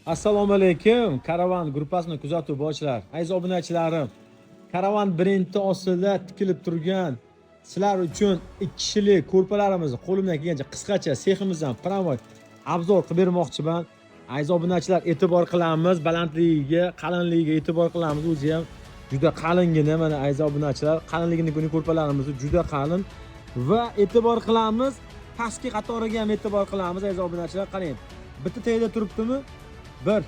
Assalomu alaykum. Karavan gruppasini kuzatib boruvchilar, aziz obunachilarim. Karavan brendi ostida tikilib turgan sizlar uchun 2 kishilik ko'rpalarimizni qo'limdan kelgancha qisqacha seximizdan promoy obzor qilib bermoqchiman. Aziz obunachilar, e'tibor qilamiz, balandligiga, qalinligiga e'tibor qilamiz. O'zi ham juda qalingina, mana aziz obunachilar, qalinligini ko'rpalarimiz juda qalin va e'tibor qilamiz. Pastki qatoriga ham e'tibor qilamiz aziz obunachilar. Qarang, bitta tagida turibdimi? 1,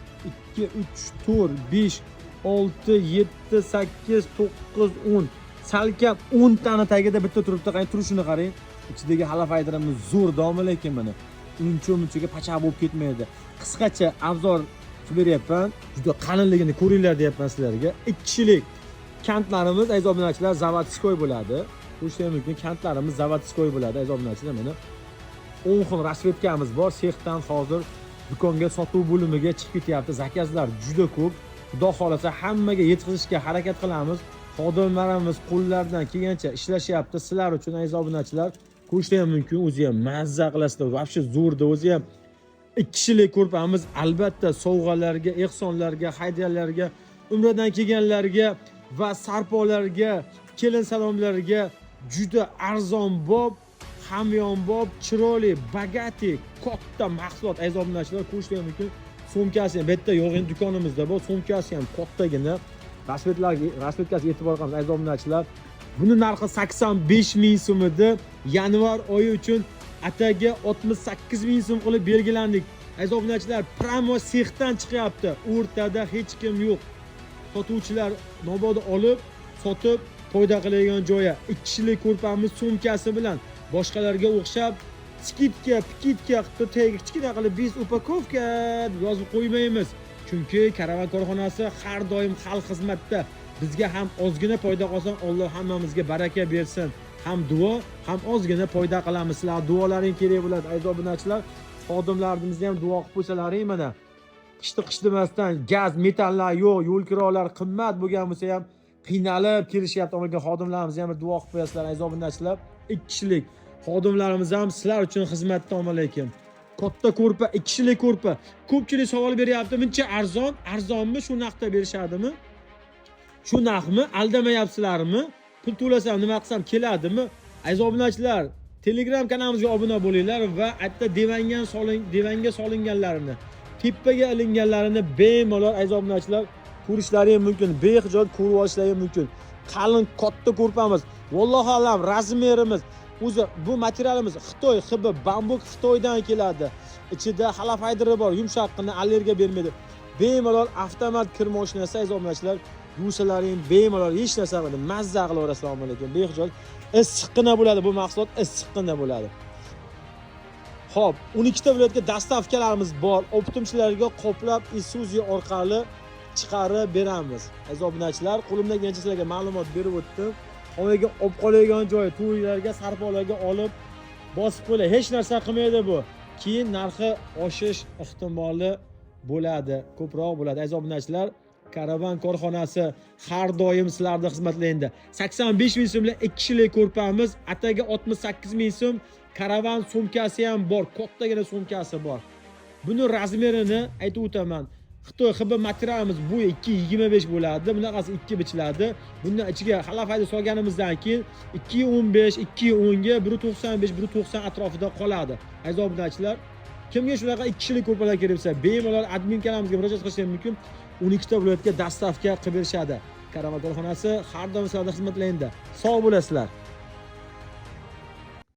2, 3, 4, 5, 6, 7, 8, 9, 10. Salkam 10 tani tagida bitta turibdi. Qarang, turishini qarang. Ichidagi halafaydirimiz zo'r domi, lekin mana uncha-munchaga pachaq bo'lib ketmaydi. Qisqacha obzor qilib beryapman. Juda qalinligini ko'ringlar deyapman sizlarga. 2 kishilik kantlarimiz aziz obunachilar zavodskoy bo'ladi. Ko'rishingiz mumkin, kantlarimiz zavodskoy bo'ladi aziz obunachilar. Mana 10 xil rasvetkamiz bor. Sexdan hozir do'konga sotuv bo'limiga chiqib ketyapti. Zakazlar juda ko'p. Xudo xolasa hammaga yetkazishga harakat qilamiz. Xodimlarimiz qo'llaridan kelgancha ishlashyapti sizlar uchun aziz obunachilar. Ko'rishingiz mumkin, o'zi ham mazza qilasizlar. Vobshe zo'rda, o'zi ham 2 kishilik ko'rpamiz. Albatta sovg'alarga, ehsonlarga, haydarlarga, umradan kelganlarga va sarpolarga, kelin salomlarga juda arzonbob, hamyonbob, chiroyli, bagati, katta mahsulot aziz obunachilar. Ko'rishingiz mumkin. Sumkasi ham bitta yo'q, endi do'konimizda bor. Sumkasi ham kattagina. Rasvetkasiga e'tibor qilamiz aziz obunachilar. Buni narxi 85 ming so'm edi. Yanvar oyi uchun ataga 68 ming so'm qilib belgilandik. Aziz obunachilar, promo sexdan chiqyapti. O'rtada hech kim yo'q. Sotuvchilar nobodi olib, sotib foyda qiladigan joyi. 2 kishilik ko'rpamiz sumkasi bilan boshqalarga o'xshab skitka, pikitka qilib tagiga kichkina qilib 5 upakovka deb yozib qo'ymaymiz. Chunki karavan korxonasi har doim xalq xizmatda. Bizga ham ozgina foyda qolsin, Alloh hammamizga baraka bersin. Ham duo, ham ozgina foyda qilamiz. Sizlar duolaring kerak bo'ladi aziz obunachilar. Xodimlarimizni ham duo qilib qo'ysalaring mana. Qishti demasdan gaz, metallar yo'q, yo'l kirolar qimmat bo'lgan bo'lsa ham qiynalib kelishyapti. Olgan xodimlarimizni ham duo qilib qo'yasizlar aziz obunachilar. 2 kishilik xodimlarimiz ham sizlar uchun xizmatda omalekim. Katta ko'rpa, 2 kishilik ko'rpa. Ko'pchilik savol beryapti, "Buncha arzon, arzonmi? Shu narxda berishadimi? Shu narxmi? Aldamayapsizlarmi? Pul to'lasam, nima qilsam keladimi?" Aziz obunachilar, Telegram kanalimizga obuna bo'linglar va aytda devanga solinganlarini, tepaga ilinganlarini bemalol aziz obunachilar ko'rishlaringiz mumkin. Behijot ko'rib olishlaringiz mumkin. Qalin katta ko'rpamiz. Vallohu alam razmerimiz. O'zi bu materialimiz Xitoy, hibi bambuk Xitoydan keladi. Ichida halafaydiri bor, yumshoqqina, allergiya bermaydi. Bemalol avtomat kir mashinasi aziz obunachilar. Yuvsalaring bemalol hech narsa qilmaydi. Mazza qilaverasiz. Assalomu alaykum. Behijot issiqqina bo'ladi bu mahsulot, issiqqina bo'ladi. Xo'p, 12 ta viloyatga dastavkalarimiz bor. Optimchilarga qoplab Isuzu orqali chiqarib beramiz. Aziz obunachilar, qo'limdan kelgancha sizlarga ma'lumot berib o'tdim. Onaga olib qoladigan joy, to'ylarga, sarpolarga olib bosib qo'ylar. Hech narsa qilmaydi bu. Keyin narxi oshish ehtimoli bo'ladi, ko'proq bo'ladi. Aziz obunachilar, karavan korxonasi har doim sizlarning xizmatlaringda. 85 ming so'mlik 2 kishilik ko'rpamiz, ataga 68 ming so'm. Karavan sumkasi ham bor, kattagina sumkasi bor. Buni razmerini aytib o'taman. Xitoy hibi materialimiz bu 2.25 bo'ladi. Bunaqasi 2 bichiladi. Bundan ichiga halafayda solganimizdan keyin 2.15, 2.10 ga 1.95, 1.90 atrofida qoladi. Aziz obunachilar, kimga shunaqa 2 kishilik ko'rpalar kerak bo'lsa, bemalol admin kanalimizga murojaat qilishingiz mumkin. 12 ta viloyatga dastavka qilib berishadi. Karavan korxonasi har doim sizlarning xizmatlaringda. Sog' bo'lasizlar.